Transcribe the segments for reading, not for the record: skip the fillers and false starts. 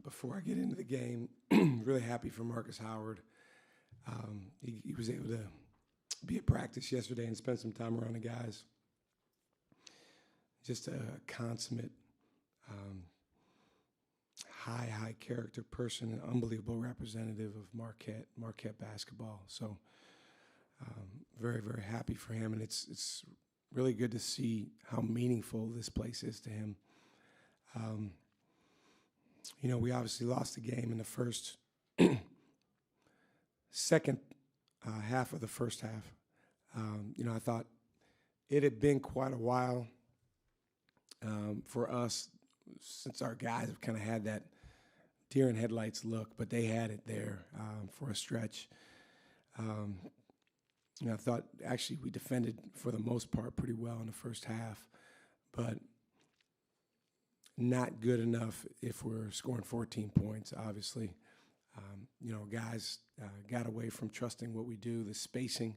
before I get into the game, really happy for Marcus Howard. He was able to be at practice yesterday and spend some time around the guys. Just a consummate, high character person, an unbelievable representative of Marquette basketball. So very, very happy for him, and it's really good to see how meaningful this place is to him. We obviously lost the game in the second half of the first half. I thought it had been quite a while for us since our guys have kind of had that deer in headlights look, but they had it there for a stretch. I thought actually we defended for the most part pretty well in the first half, but not good enough if we're scoring 14 points, obviously. Guys got away from trusting what we do, the spacing.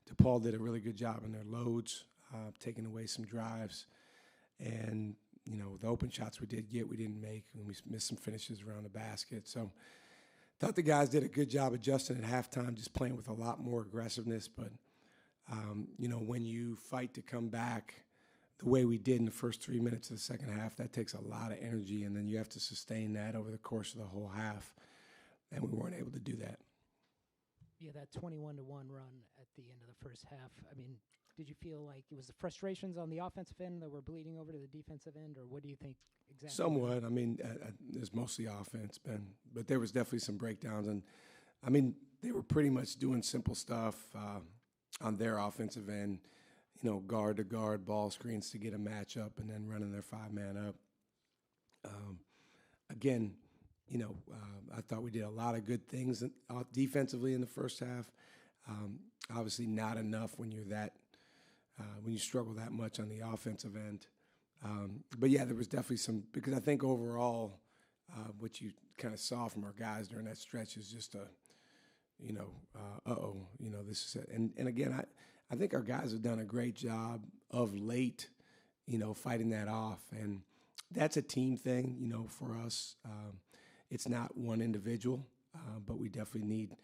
DePaul did a really good job in their loads, taking away some drives. And, the open shots we did get, we didn't make, and we missed some finishes around the basket. So thought the guys did a good job adjusting at halftime, just playing with a lot more aggressiveness. But, when you fight to come back the way we did in the first 3 minutes of the second half, that takes a lot of energy, and then you have to sustain that over the course of the whole half. And we weren't able to do that. Yeah, that 21-1 run at the end of the first half. I mean, did you feel like it was the frustrations on the offensive end that were bleeding over to the defensive end, or what do you think exactly? Somewhat. I mean, it's mostly offense, Ben, but there was definitely some breakdowns. And, I mean, they were pretty much doing simple stuff on their offensive end, guard to guard, ball screens to get a matchup, and then running their five-man up. Again, I thought we did a lot of good things defensively in the first half. Obviously not enough when you struggle that much on the offensive end. But yeah, there was definitely some, because I think overall what you kind of saw from our guys during that stretch is just this is it. And again, I think our guys have done a great job of late, fighting that off. And that's a team thing, for us. It's not one individual, but we definitely need,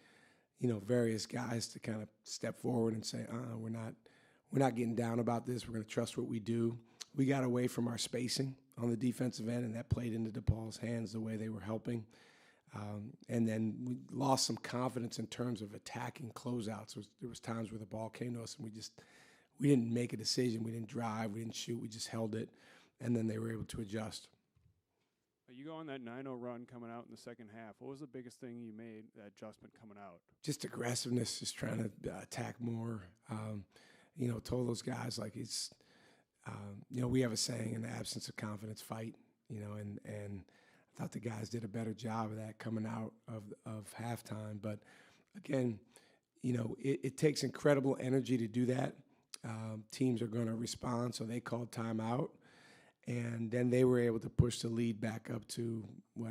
various guys to kind of step forward and say, we're not getting down about this. We're going to trust what we do. We got away from our spacing on the defensive end, and that played into DePaul's hands the way they were helping. And then we lost some confidence in terms of attacking closeouts. There was times where the ball came to us, and we didn't make a decision. We didn't drive. We didn't shoot. We just held it, and then they were able to adjust. You go on that 9-0 run coming out in the second half. What was the biggest thing you made, that adjustment coming out? Just aggressiveness, just trying to attack more. Told those guys, like, it's, we have a saying, in the absence of confidence, fight, and I thought the guys did a better job of that coming out of halftime. But, again, it takes incredible energy to do that. Teams are going to respond, so they called timeout. And then they were able to push the lead back up to,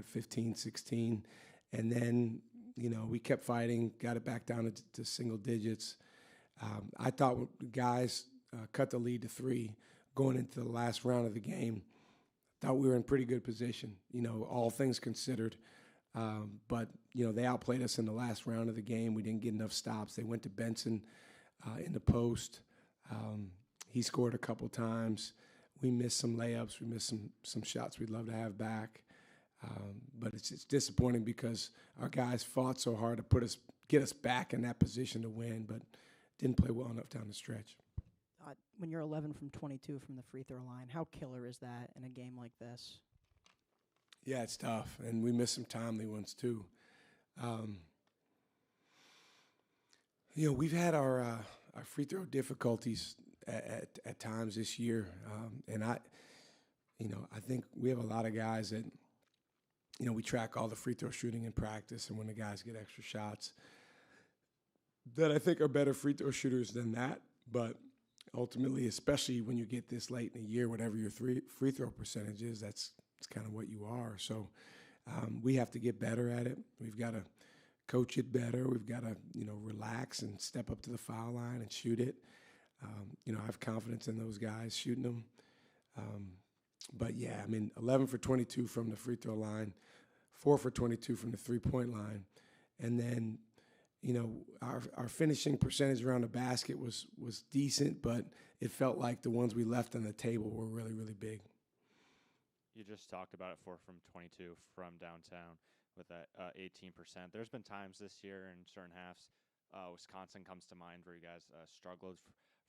15, 16. And then, we kept fighting, got it back down to single digits. I thought guys cut the lead to 3 going into the last round of the game. Thought we were in pretty good position, all things considered. But, they outplayed us in the last round of the game. We didn't get enough stops. They went to Benson in the post. He scored a couple times. We missed some layups. We missed some shots we'd love to have back. But it's disappointing because our guys fought so hard to get us back in that position to win, but didn't play well enough down the stretch. When you're 11 from 22 from the free throw line, how killer is that in a game like this? Yeah, it's tough, and we missed some timely ones too. We've had our free throw difficulties at times this year, and I think we have a lot of guys that, we track all the free throw shooting in practice, and when the guys get extra shots, that I think are better free throw shooters than that. But ultimately, especially when you get this late in the year, whatever your free throw percentage is, that's kind of what you are. So we have to get better at it. We've got to coach it better. We've got to, relax and step up to the foul line and shoot it. I have confidence in those guys shooting them. But, yeah, 11 for 22 from the free throw line, 4 for 22 from the three-point line. And then, you know, our finishing percentage around the basket was decent, but it felt like the ones we left on the table were really, really big. You just talked about it, 4 from 22 from downtown with that 18%. There's been times this year in certain halves, Wisconsin comes to mind, where you guys struggled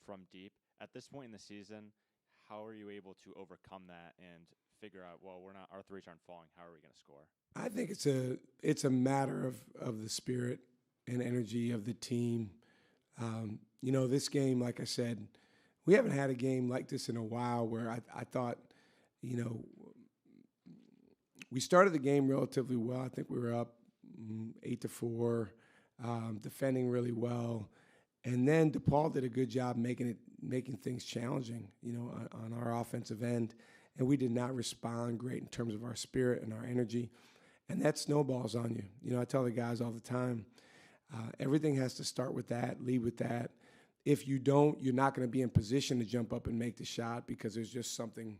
from deep. At this point in the season, how are you able to overcome that and figure out, well, our threes aren't falling, how are we going to score? I think it's a matter of the spirit and energy of the team. You know, this game, like I said, we haven't had a game like this in a while where I thought, you know, we started the game relatively well. I think we were up 8-4, defending really well. And then DePaul did a good job making things challenging, you know, on our offensive end. And we did not respond great in terms of our spirit and our energy. And that snowballs on you. You know, I tell the guys all the time, everything has to start with that, lead with that. If you don't, you're not going to be in position to jump up and make the shot because there's just something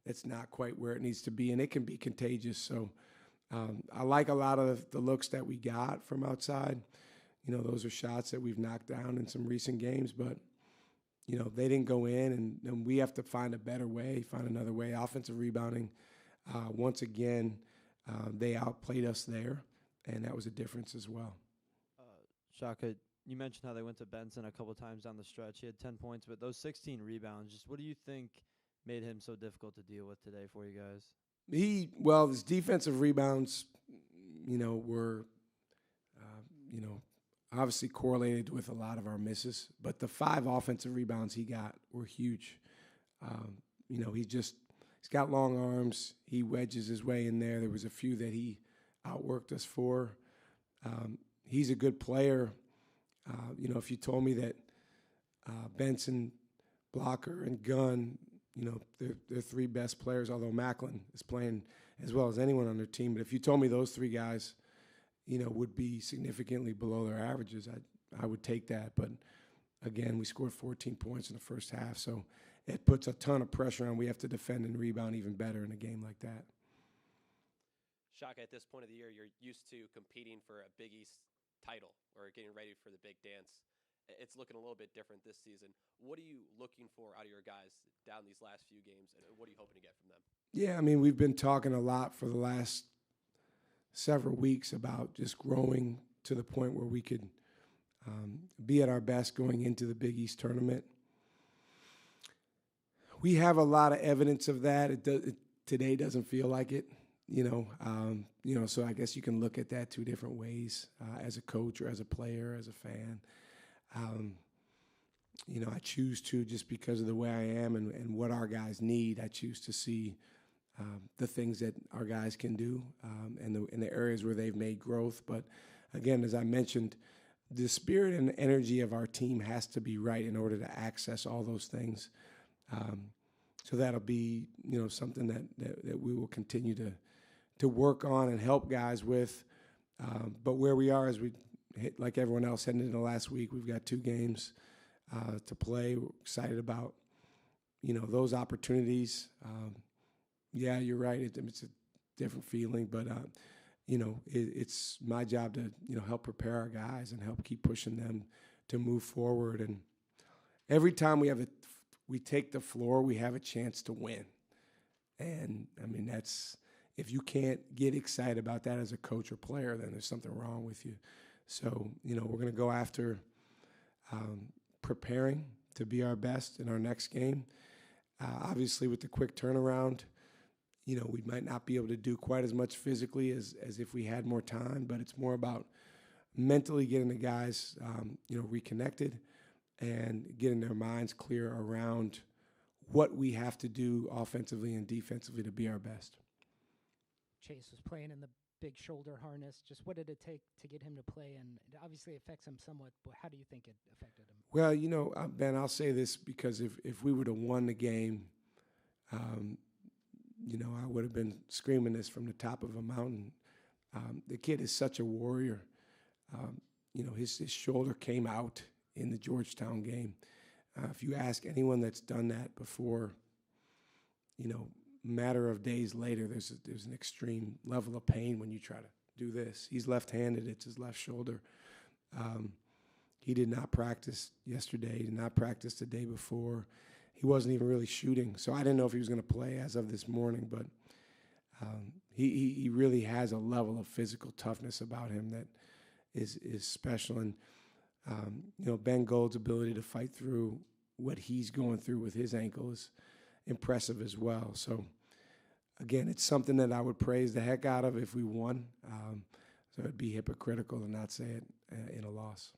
that's not quite where it needs to be, and it can be contagious. So I like a lot of the looks that we got from outside. You know, those are shots that we've knocked down in some recent games, but, you know, they didn't go in, and we have to find a better way, find another way. Offensive rebounding, once again, they outplayed us there, and that was a difference as well. Shaka, you mentioned how they went to Benson a couple times down the stretch. He had 10 points, but those 16 rebounds, just what do you think made him so difficult to deal with today for you guys? His defensive rebounds, you know, were, you know, obviously correlated with a lot of our misses, but the 5 offensive rebounds he got were huge. You know, he's got long arms. He wedges his way in there. There was a few that he outworked us for. He's a good player. You know, if you told me that Benson, Blocker, and Gunn, you know, they're 3 best players, although Macklin is playing as well as anyone on their team. But if you told me those 3 guys, you know, would be significantly below their averages, I would take that. But, again, we scored 14 points in the first half, so it puts a ton of pressure on. We have to defend and rebound even better in a game like that. Shaka, at this point of the year, you're used to competing for a Big East title or getting ready for the big dance. It's looking a little bit different this season. What are you looking for out of your guys down these last few games, and what are you hoping to get from them? Yeah, I mean, we've been talking a lot for the last several weeks about just growing to the point where we could be at our best going into the Big East tournament. We have a lot of evidence of that. Today doesn't feel like it, you know. So I guess you can look at that 2 different ways, as a coach or as a player, as a fan. You know, I choose to, just because of the way I am and what our guys need, I choose to see the things that our guys can do and the areas where they've made growth. But, again, as I mentioned, the spirit and energy of our team has to be right in order to access all those things. So that'll be, you know, something that we will continue to work on and help guys with. But where we are, as we hit, like everyone else, heading into the last week, we've got 2 games to play. We're excited about, you know, those opportunities. Yeah, you're right. It's a different feeling, but you know, it's my job to, you know, help prepare our guys and help keep pushing them to move forward. And every time we take the floor, we have a chance to win. And I mean, if you can't get excited about that as a coach or player, then there's something wrong with you. So, you know, we're going to go after preparing to be our best in our next game. Obviously, with the quick turnaround, you know, we might not be able to do quite as much physically as if we had more time, but it's more about mentally getting the guys, you know, reconnected and getting their minds clear around what we have to do offensively and defensively to be our best. Chase was playing in the big shoulder harness. Just what did it take to get him to play? And it obviously affects him somewhat, but how do you think it affected him? Well, you know, Ben, I'll say this because if we would have won the game, you know, I would have been screaming this from the top of a mountain. The kid is such a warrior. You know, his shoulder came out in the Georgetown game. If you ask anyone that's done that before, you know, matter of days later, there's an extreme level of pain when you try to do this. He's left-handed. It's his left shoulder. He did not practice yesterday. He did not practice the day before. He wasn't even really shooting. So I didn't know if he was going to play as of this morning, but he really has a level of physical toughness about him that is special. And, Ben Gold's ability to fight through what he's going through with his ankle is impressive as well. So, again, it's something that I would praise the heck out of if we won. So it'd be hypocritical to not say it in a loss.